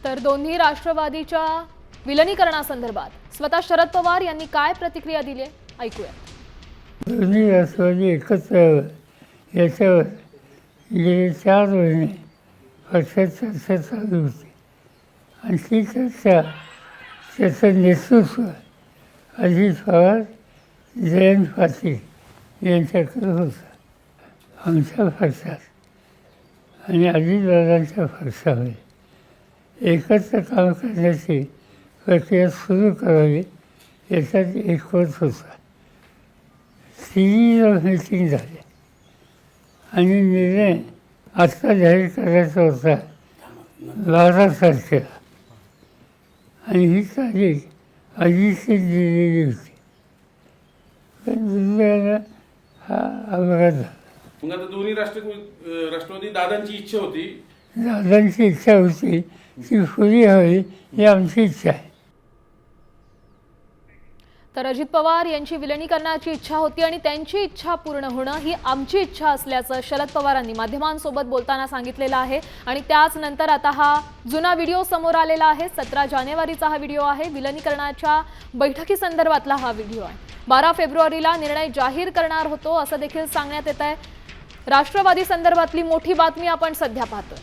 तर दोन्ही राष्ट्रवादीच्या विलनीकरणासंदर्भात स्वतः शरद पवार यांनी काय प्रतिक्रिया दिली आहे ऐकूया। दोन्ही राष्ट्रवादी एकत्र याच्यावर गेले 4 महिने पक्षात चर्चा चालू होती आणि ती चर्चा त्याचं नेतृत्व अजित पवार जयंत पाटील यांच्याकडे होतं। आमच्या पक्षात आणि अजितदादांच्या पक्षामध्ये एकत्र काम करण्याची प्रक्रिया सुरू करावी याच्यात एकमत होता। 3 मीटिंग झाली आणि निर्णय आत्ता जाहीर करायचा होता 12 तारखेला आणि ही तारीख अजितची दिलेली होती, पण दुर्दैवानं हा अपघात झाला। मग आता दोन्ही राष्ट्रवादी दादांची इच्छा होती, दादांची इच्छा होती ती पुरी व्हावी ही आमची इच्छा आहे। तर अजित पवार यांची विलनीकरणाची इच्छा होती आणि त्यांची इच्छा पूर्ण होणं ही आमची इच्छा असल्याचं शरद पवारांनी माध्यमांसोबत बोलताना सांगितलेलं आहे। आणि त्याच नंतर आता हा जुना व्हिडिओ समोर आलेला आहे। 17 जानेवारीचा हा व्हिडिओ आहे। विलनीकरणाच्या बैठकीसंदर्भातला हा व्हिडिओ आहे। 12 फेब्रुवारीला निर्णय जाहीर करणार होतो असं देखील सांगण्यात येत आहे। राष्ट्रवादी संदर्भातली मोठी बातमी आपण सध्या पाहतोय।